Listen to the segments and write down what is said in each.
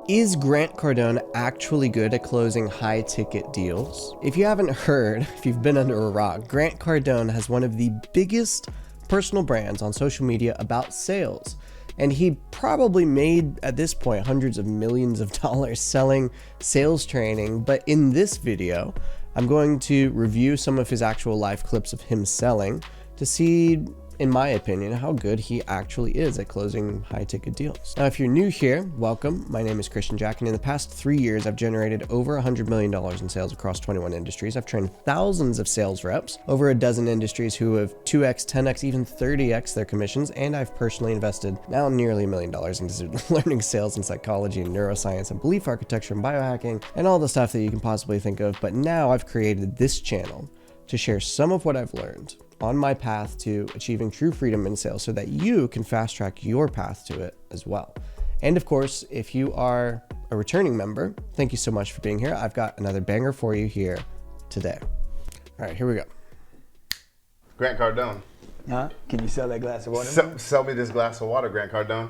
Is Grant Cardone actually good at closing high-ticket deals? If you haven't heard, if you've been under a rock, Grant Cardone has one of the biggest personal brands on social media about sales. And he probably made, at this point, hundreds of millions of dollars selling sales training. But in this video, I'm going to review some of his actual live clips of him selling to see, in my opinion, how good he actually is at closing high-ticket deals. Now, if you're new here, welcome. My name is Christian Jack, and in the past 3 years, I've generated over $100 million in sales across 21 industries. I've trained thousands of sales reps, over a dozen industries who have 2x, 10x, even 30x their commissions, and I've personally invested now nearly $1 million into learning sales and psychology and neuroscience and belief architecture and biohacking and all the stuff that you can possibly think of. But now I've created this channel to share some of what I've learned on my path to achieving true freedom in sales so that you can fast track your path to it as well. And of course, if you are a returning member, thank you so much for being here. I've got another banger for you here today. All right, here we go. Grant Cardone. Huh? Can you sell that glass of water? Sell me this glass of water, Grant Cardone.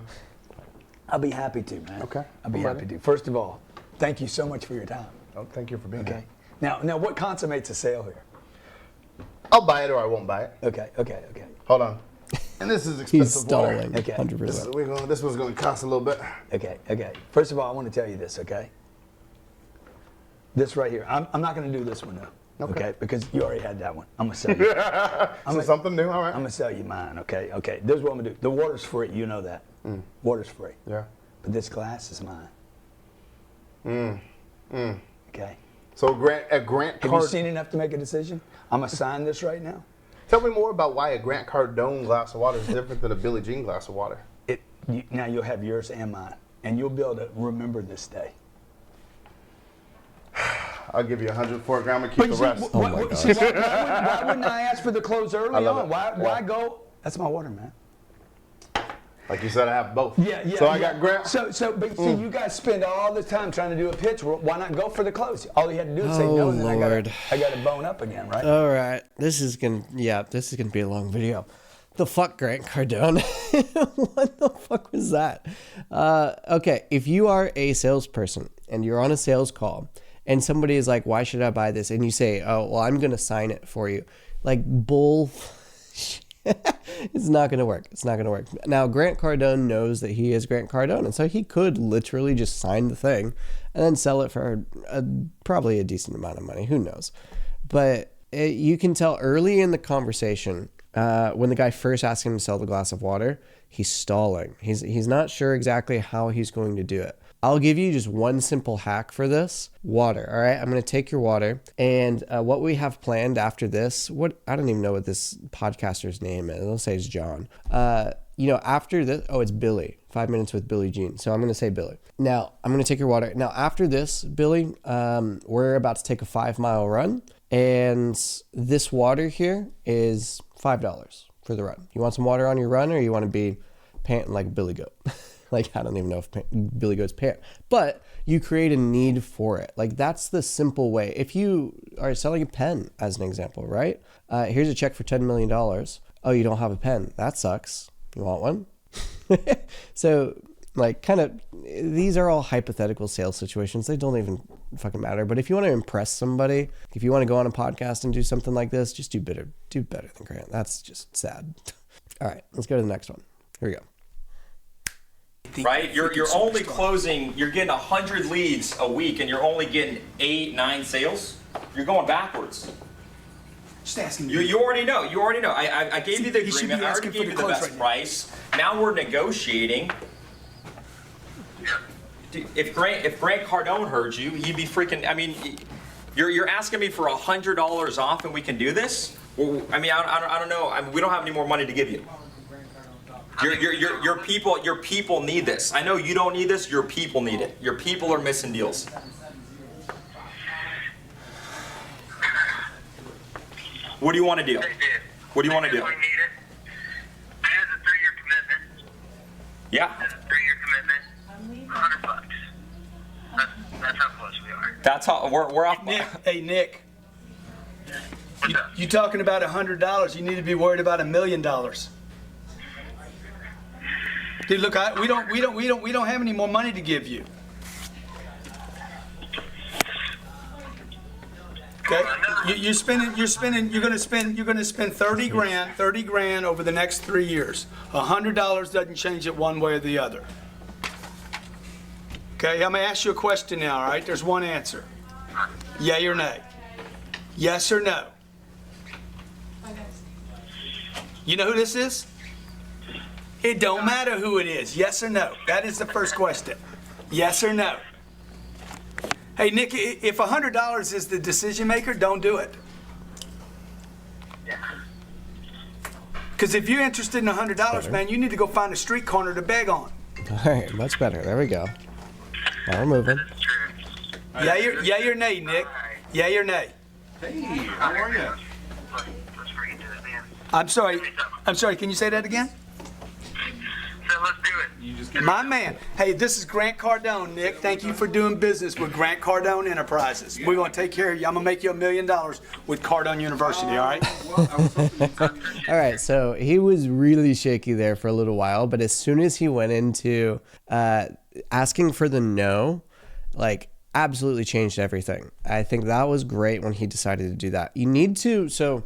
I'll be happy to, man. Okay. I'll be happy to. First of all, thank you so much for your time. Oh, thank you for being here. Now, what consummates a sale here? I'll buy it or I won't buy it. Okay. Hold on. And this is expensive He's stalling, Okay. 100%. This one's going to cost a little bit. Okay. First of all, I want to tell you this, okay? This right here. I'm not going to do this one now. Okay. Because you already had that one. I'm going to sell you. Something new, all right. I'm going to sell you mine, okay? Okay. This is what I'm going to do. The water's free. You know that. Water's free. Yeah. But this glass is mine. Okay. So Grant Have you seen enough to make a decision? I'm going to sign this right now. Tell me more about why a Grant Cardone glass of water is different than a Billie Jean glass of water. Now you'll have yours and mine, and you'll be able to remember this day. I'll give you 100 for it, Grandma, keep the rest. Oh my God. Why wouldn't I ask for the close early love on? it. Why go? That's my water, man. Like you said, I have both. Yeah. So I got Grant. But see, you guys spend all this time trying to do a pitch. Well, why not go for the close? All you had to do is say no, and then Lord. I got to bone up again, right? All right, this is gonna be a long video. The fuck, Grant Cardone? What the fuck was that? Okay, if you are a salesperson and you're on a sales call and somebody is like, why should I buy this? And you say, oh, well, I'm gonna sign it for you. Like, bull. It's not going to work. It's not going to work. Now, Grant Cardone knows that he is Grant Cardone, and so he could literally just sign the thing and then sell it for probably a decent amount of money. Who knows? But you can tell early in the conversation, when the guy first asks him to sell the glass of water, he's stalling. He's not sure exactly how he's going to do it. I'll give you just one simple hack for this. Water, all right? I'm going to take your water, and what we have planned after this, I don't even know what this podcaster's name is. Let's say it's John. After this, it's Billy. 5 minutes with Billie Jean. So I'm going to say Billy. Now, I'm going to take your water. Now, after this, Billy, we're about to take a 5-mile run, and this water here is $5 for the run. You want some water on your run, or you want to be panting like a billy goat? Like, I don't even know if Billy Goat's pant, but you create a need for it. Like, that's the simple way. If you are selling a pen, as an example, right? Here's a check for $10 million. Oh, you don't have a pen. That sucks. You want one? So, like, kind of, these are all hypothetical sales situations. They don't even fucking matter. But if you want to impress somebody, if you want to go on a podcast and do something like this, just do better than Grant. That's just sad. All right, let's go to the next one. Here we go. Right? You're only closing, you're getting 100 leads a week and you're only getting 8, 9 sales. You're going backwards. Just asking you already know. I gave you the agreement. I already gave you the best price. Now we're negotiating. Dude, if Grant Cardone heard you, he'd be freaking, I mean, you're asking me for $100 off and we can do this? Well, I mean, I don't know. I mean, we don't have any more money to give you. Your people need this. I know you don't need this. Your people need it. Your people are missing deals. What do you want to do? What do you want to do? I need it. It is a 3-year commitment. Yeah. It's a 3-year commitment. $100. That's how close we are. That's how we're off. Nick. You talking about $100? You need to be worried about $1 million. Dude, look, we don't have any more money to give you. Okay, you're gonna spend 30 grand over the next 3 years. $100 doesn't change it one way or the other. Okay, I'm gonna ask you a question now. All right, there's one answer. Yay or nay? Yes or no? You know who this is? It don't matter who it is. Yes or no? That is the first question. Yes or no? Hey, Nick, if $100 is the decision maker, don't do it. Because if you're interested in $100, man, you need to go find a street corner to beg on. All right, much better. There we go. Now we're moving. Yay or nay, Nick? Yay or nay? Hey, how are you? Let's freaking do it, man. I'm sorry, can you say that again? So let's do it. You just get My man. Hey, this is Grant Cardone, Nick. Thank you for doing business with Grant Cardone Enterprises. We're going to take care of you. I'm going to make you $1 million with Cardone University, all right? Well, I was hoping All right, so he was really shaky there for a little while, but as soon as he went into asking for the no, like absolutely changed everything. I think that was great when he decided to do that. You need to, so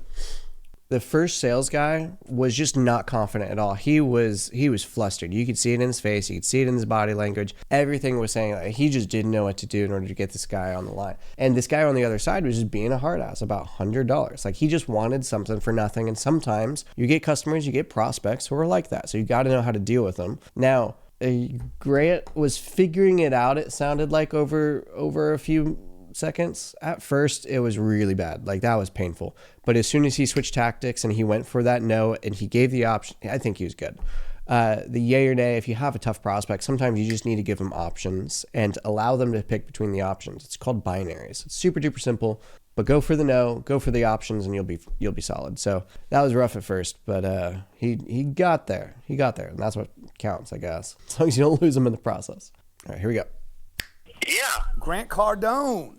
the first sales guy was just not confident at all. He was flustered. You could see it in his face. You could see it in his body language. Everything was saying like, he just didn't know what to do in order to get this guy on the line. And this guy on the other side was just being a hard ass about $100. Like he just wanted something for nothing. And sometimes you get customers, you get prospects who are like that. So you got to know how to deal with them. Now, Grant was figuring it out. It sounded like over a few seconds. At first, it was really bad. Like that was painful. But as soon as he switched tactics and he went for that no and he gave the option, I think he was good. The yay or nay, if you have a tough prospect, sometimes you just need to give them options and allow them to pick between the options. It's called binaries. It's super duper simple. But go for the no, go for the options, and you'll be solid. So that was rough at first, but he got there. He got there, and that's what counts, I guess. As long as you don't lose him in the process. All right, here we go. Yeah, Grant Cardone.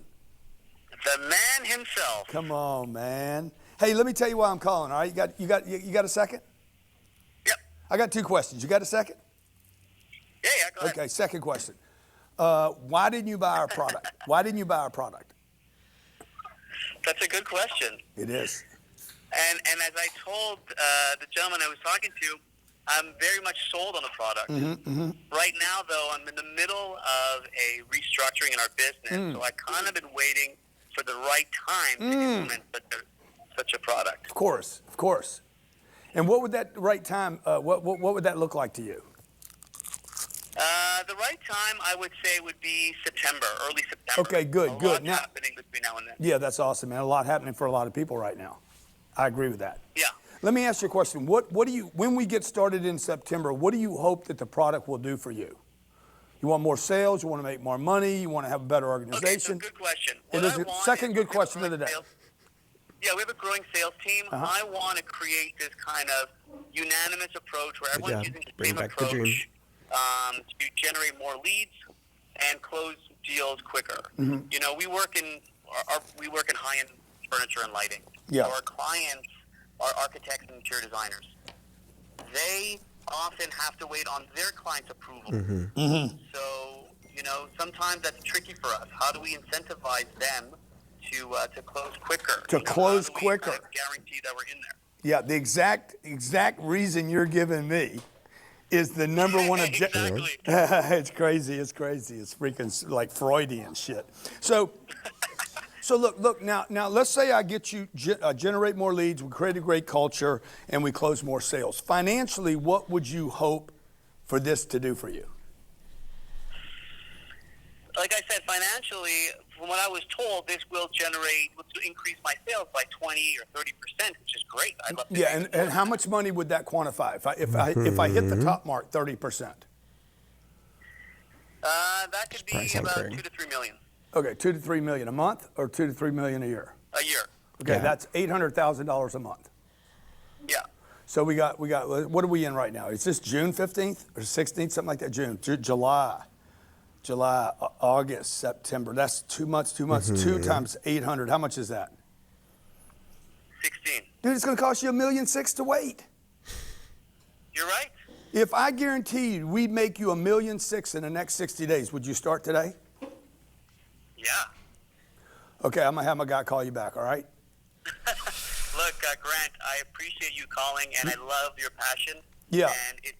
the man himself. Come on, man. Hey, let me tell you why I'm calling. All right, you got a second? Yep. I got 2 questions. You got a second? Yeah, go ahead. Okay. Second question. Why didn't you buy our product? Why didn't you buy our product? That's a good question. It is. And as I told the gentleman I was talking to, I'm very much sold on the product. Right now, though, I'm in the middle of a restructuring in our business, so I kind of been waiting for the right time to implement such a product. Of course. And what would that right time? What would that look like to you? The right time, I would say, would be September, early September. Okay, good. A lot's Now, happening between now and then. yeah, that's awesome, man. A lot happening for a lot of people right now. I agree with that. Yeah. Let me ask you a question. What do you, when we get started in September, what do you hope that the product will do for you? You want more sales? You want to make more money? You want to have a better organization? Okay, so good question. It is the second good question of the day. Yeah, we have a growing sales team. I want to create this kind of unanimous approach where everyone's using the same approach to generate more leads and close deals quicker. You know, we work in high-end furniture and lighting. Yeah. So our clients are architects and interior designers. They often have to wait on their client's approval. So, you know, sometimes that's tricky for us. How do we incentivize them to close quicker? To close how do we quicker. kind of guarantee that we're in there? Yeah, the exact reason you're giving me is the number one objective. Exactly. It's crazy. It's freaking like Freudian shit. So look now let's say I get you generate more leads, we create a great culture, and we close more sales. Financially, what would you hope for this to do for you? Like I said, financially, from what I was told, this will increase my sales by 20 or 30%, which is great. I'd love to. Yeah, and how much money would that quantify if I hit the top mark, 30%? That could be about anchoring. 2 to 3 million Okay, 2 to 3 million a month, or 2 to 3 million a year. a year. Okay, Yeah. that's $800,000 a month. Yeah. So we got. What are we in right now? Is this June 15th or 16th, something like that? July, August, September. That's 2 months. 2 times 800. How much is that? 16. Dude, it's going to cost you $1.6 million to wait. You're right. If I guaranteed we'd make you $1.6 million in the next 60 days, would you start today? Yeah. Okay, I'm gonna have my guy call you back. All right. Look, Grant, I appreciate you calling, and I love your passion. Yeah. And it's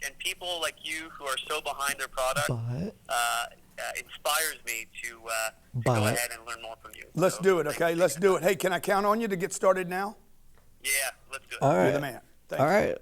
and people like you who are so behind their product inspires me to go ahead and learn more from you. Let's do it. Okay, let's do it. Hey, can I count on you to get started now? Yeah, let's do it. All right. You're the man. Thank All you. right.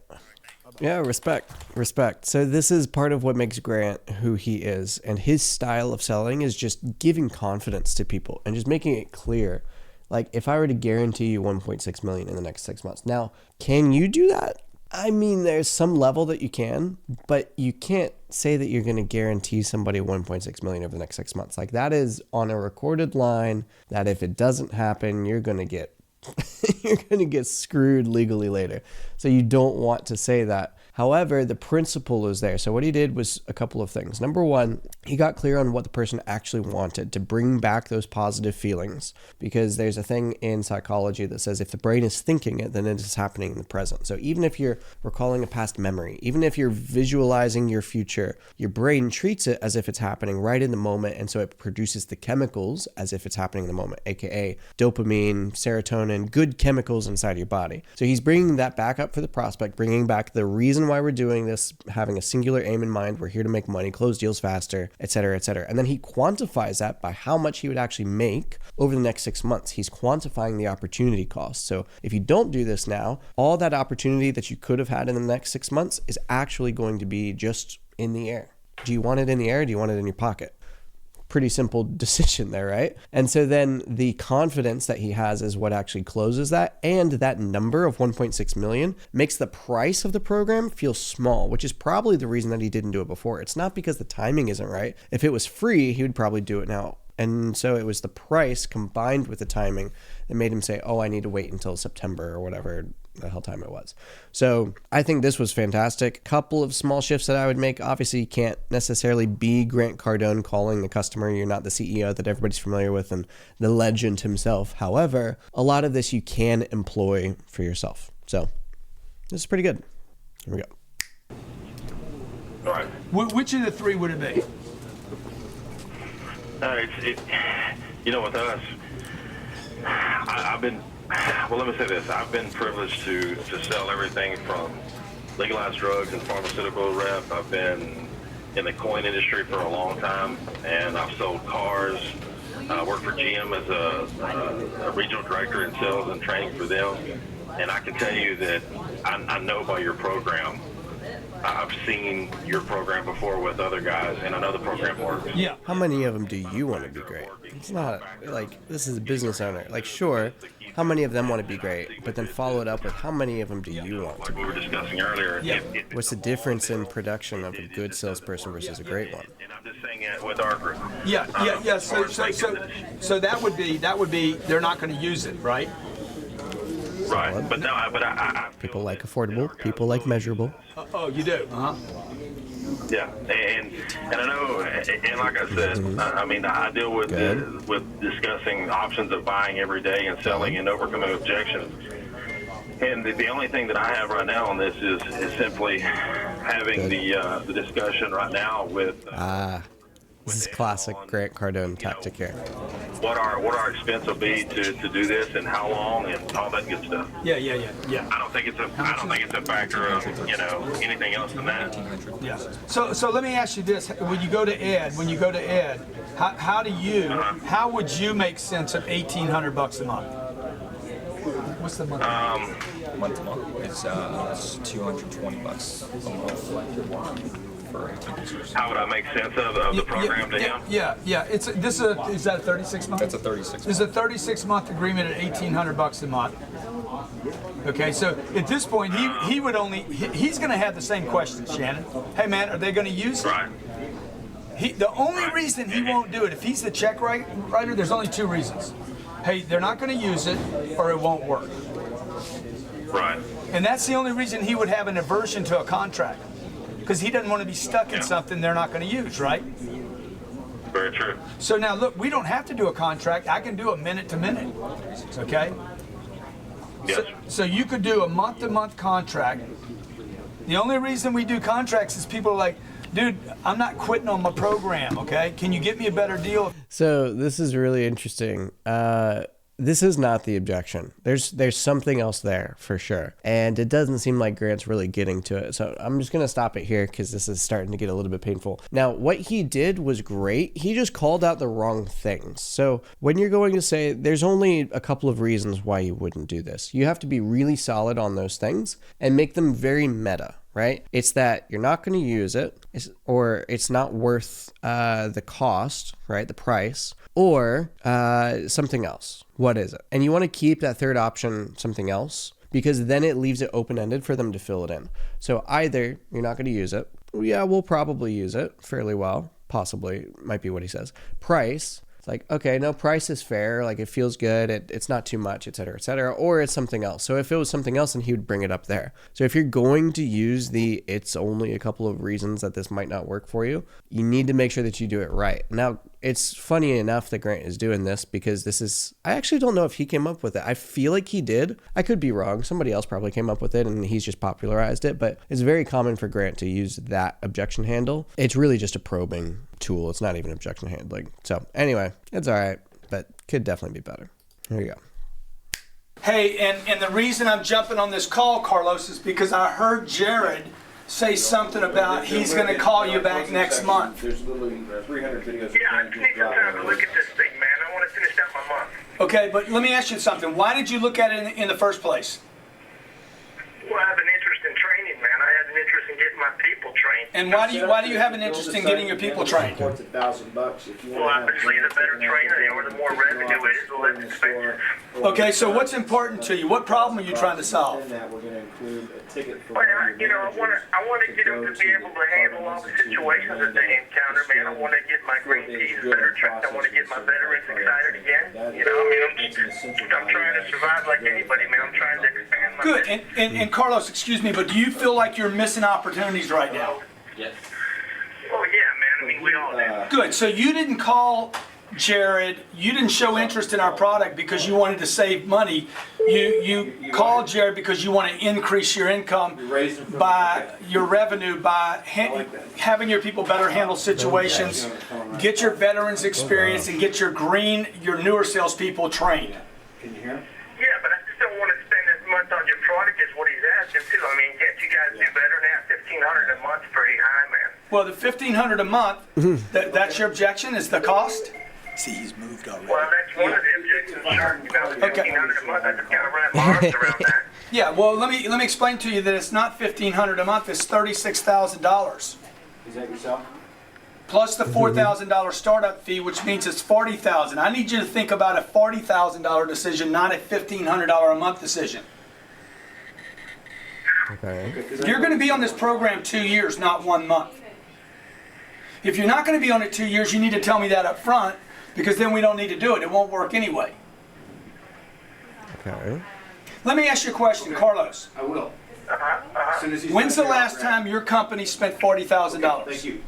Yeah, respect. So this is part of what makes Grant who he is, and his style of selling is just giving confidence to people and just making it clear. Like, if I were to guarantee you 1.6 million in the next 6 months, now, can you do that? I mean, there's some level that you can, but you can't say that you're going to guarantee somebody 1.6 million over the next 6 months. Like, that is on a recorded line that if it doesn't happen, you're going to get screwed legally later. So you don't want to say that. However, the principle is there. So what he did was a couple of things. Number one, he got clear on what the person actually wanted to bring back those positive feelings, because there's a thing in psychology that says if the brain is thinking it, then it is happening in the present. So even if you're recalling a past memory, even if you're visualizing your future, your brain treats it as if it's happening right in the moment. And so it produces the chemicals as if it's happening in the moment, aka dopamine, serotonin, good chemicals inside your body. So he's bringing that back up for the prospect, bringing back the reason why we're doing this, having a singular aim in mind. We're here to make money, close deals faster, etc., etc. And then he quantifies that by how much he would actually make over the next 6 months. He's quantifying the opportunity cost. So if you don't do this now, all that opportunity that you could have had in the next 6 months is actually going to be just in the air. Do you want it in the air? Or do you want it in your pocket? Pretty simple decision there, right? And so then the confidence that he has is what actually closes that, and that number of 1.6 million makes the price of the program feel small, which is probably the reason that he didn't do it before. It's not because the timing isn't right. If it was free, he would probably do it now. And so it was the price combined with the timing that made him say, oh, I need to wait until September or whatever the hell time it was. So I think this was fantastic. Couple of small shifts that I would make. Obviously, you can't necessarily be Grant Cardone calling the customer. You're not the CEO that everybody's familiar with and the legend himself. However, a lot of this you can employ for yourself. So this is pretty good. Here we go. All right. Which of the three would it be? You know, with us, I've been, well, let me say this. I've been privileged to sell everything from legalized drugs and pharmaceutical rep. I've been in the coin industry for a long time, and I've sold cars. I worked for GM as a regional director in sales and training for them. And I can tell you that I know by your program. I've seen your program before with other guys, and I know the program works. Yeah. How many of them do you want to be great? It's not like, this is a business owner. Like, sure, how many of them want to be great? But then follow it up with how many of them do you want to be we were discussing earlier. Yeah. What's the difference in production of a good salesperson versus a great one? And I'm just saying it with our group. Yeah. So that would be they're not going to use it, right? Right, but no, I People like affordable, people like measurable. Oh, you do? Uh-huh. Yeah, and I know, and like I said, I mean, I deal with with discussing options of buying every day and selling and overcoming objections. And the only thing that I have right now on this is simply having the discussion right now with. This is classic Grant Cardone tactic here. What our expense will be to do this and how long and all that good stuff. Yeah. I don't think it's a factor of anything else than that. Yeah. So let me ask you this: when you go to Ed, how would you make sense of $1,800 a month? What's the month? Month to month. It's $220 a month. How would I make sense of the program to him? Yeah. Is that a 36 month? That's a 36. This is a 36-month agreement at $1,800 a month. Okay, so at this point, he's going to have the same questions, Shannon. Hey man, are they going to use it? Right. The only reason he won't do it, if he's the check writer, there's only two reasons. Hey, they're not going to use it, or it won't work. Right. And that's the only reason he would have an aversion to a contract. Because he doesn't want to be stuck in something they're not going to use, right? Very true. So now, look, we don't have to do a contract. I can do a minute to minute, okay? Yes. So you could do a month to month contract. The only reason we do contracts is people are like, dude, I'm not quitting on my program, okay? Can you get me a better deal? So this is really interesting. This is not the objection. There's something else there for sure. And it doesn't seem like Grant's really getting to it. So I'm just going to stop it here because this is starting to get a little bit painful. Now, what he did was great. He just called out the wrong things. So when you're going to say there's only a couple of reasons why you wouldn't do this, you have to be really solid on those things and make them very meta. Right? It's that you're not going to use it, or it's not worth the cost, right? The price, or something else. What is it? And you want to keep that third option something else, because then it leaves it open-ended for them to fill it in. So either you're not going to use it. Yeah, we'll probably use it fairly well. Possibly, might be what he says. Price. It's like, okay, no, price is fair. Like, it feels good. It's not too much, et cetera, et cetera. Or it's something else. So if it was something else, then he would bring it up there. So if you're going to use it's only a couple of reasons that this might not work for you, you need to make sure that you do it right. Now, it's funny enough that Grant is doing this because I actually don't know if he came up with it. I feel like he did. I could be wrong. Somebody else probably came up with it and he's just popularized it, but it's very common for Grant to use that objection handle. It's really just a probing tool. It's not even objection handling. So anyway, it's all right, but could definitely be better. Here you go. Hey, and the reason I'm jumping on this call, Carlos, is because I heard Jared say something about he's going to call you back next month. There's literally 300 videos. Yeah, I just need some time to look at this thing, man. I want to finish out my month. Okay, but let me ask you something. Why did you look at it in the first place? Well, I have an interest in training, man. I have an interest in getting my people trained. And why do you have an interest in getting your people trained? Well, obviously, the better trainer they are, the more revenue it is, the less expensive. Okay, so what's important to you? What problem are you trying to solve? Well, I want to get them to be able to handle all the situations that they encounter, man. I want to get my green keys better trained. I want to get my veterans excited again. I'm trying to survive like anybody, man. I'm trying to expand my Good. And Carlos, excuse me, but do you feel like you're missing opportunities right now? Yes. Well, yeah, man. I mean, we all do. Good. So you didn't call Jared, you didn't show interest in our product because you wanted to save money. You called Jared because you want to increase your income by your revenue by having your people better handle situations, get your veterans experience, and get your newer salespeople trained. Can you hear him? Yeah, but I just don't want to spend as much on your product as what he's asking too. I mean, can't you guys do better than that? $1,500 a month's pretty high, man. Well, the $1,500 a month, that's your objection, is the cost? See, he's moved already. Well, that's one of the objections, sure. $1,500 a month, I just kind of wrap my arms around that. Yeah, well, let me explain to you that it's not $1,500 a month, it's $36,000. Is that yourself? Plus the $4,000 startup fee, which means it's $40,000. I need you to think about a $40,000 decision, not a $1,500 a month decision. Okay. You're going to be on this program 2 years, not 1 month. If you're not going to be on it 2 years, you need to tell me that up front, because then we don't need to do it. It won't work anyway. Okay. Let me ask you a question, Carlos. I will. When's the last time your company spent $40,000? Thank you.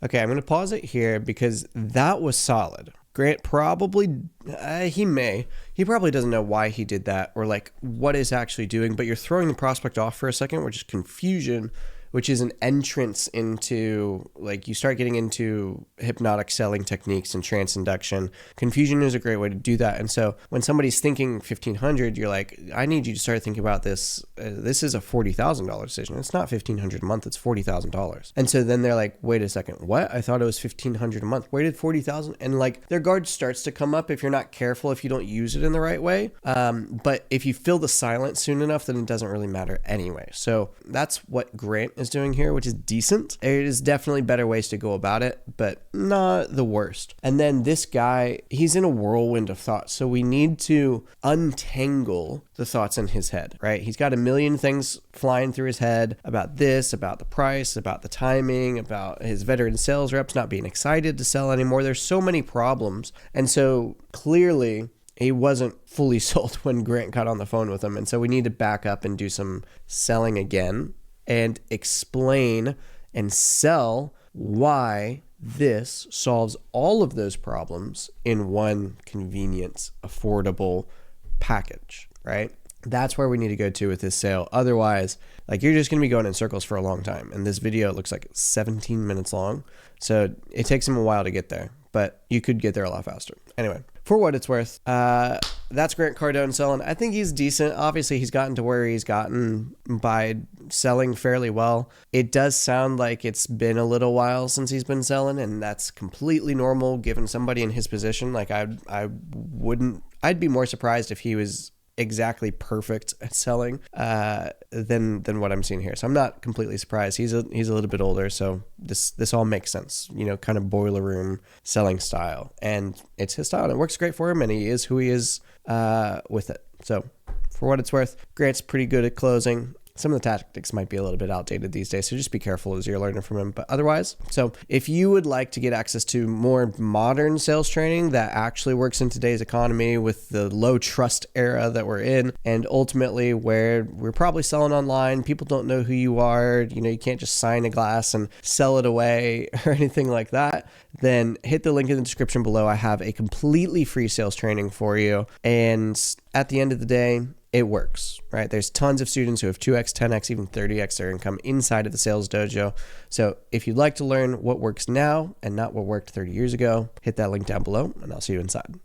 Okay, I'm going to pause it here because that was solid. Grant probably, he probably doesn't know why he did that or like what it's actually doing, but you're throwing the prospect off for a second, which is confusion, which is an entrance into, like, you start getting into hypnotic selling techniques and trance induction. Confusion is a great way to do that. And so when somebody's thinking 1,500, you're like, I need you to start thinking about this. This is a $40,000 decision. It's not $1,500 a month. It's $40,000. And so then they're like, wait a second, what? I thought it was $1,500 a month. Where did $40,000? And like their guard starts to come up if you're not careful, if you don't use it in the right way. But if you fill the silence soon enough, then it doesn't really matter anyway. So that's what Grant is doing here, which is decent. There is definitely better ways to go about it, but not the worst. And then this guy, he's in a whirlwind of thoughts. So we need to untangle the thoughts in his head, right? He's got a million things flying through his head about this, about the price, about the timing, about his veteran sales reps not being excited to sell anymore. There's so many problems. And so clearly he wasn't fully sold when Grant got on the phone with him. And so we need to back up and do some selling again and explain and sell why this solves all of those problems in one convenient, affordable package, right? That's where we need to go to with this sale. Otherwise, like, you're just going to be going in circles for a long time. And this video looks like 17 minutes long. So it takes him a while to get there, but you could get there a lot faster. Anyway, for what it's worth, that's Grant Cardone selling. I think he's decent. Obviously, he's gotten to where he's gotten by selling fairly well. It does sound like it's been a little while since he's been selling, and that's completely normal given somebody in his position. Like, I'd be more surprised if he was exactly perfect at selling than what I'm seeing here. So I'm not completely surprised. He's a little bit older, so this all makes sense. You know, kind of boiler room selling style, and it's his style, and it works great for him, and he is who he is with it. So for what it's worth, Grant's pretty good at closing. Some of the tactics might be a little bit outdated these days, so just be careful as you're learning from him. But otherwise, so if you would like to get access to more modern sales training that actually works in today's economy with the low trust era that we're in, and ultimately where we're probably selling online, people don't know who you are, you know, you can't just sign a glass and sell it away or anything like that, then hit the link in the description below. I have a completely free sales training for you. And at the end of the day, it works, right? There's tons of students who have 2x, 10x, even 30x their income inside of the sales dojo. So if you'd like to learn what works now and not what worked 30 years ago, hit that link down below, and I'll see you inside.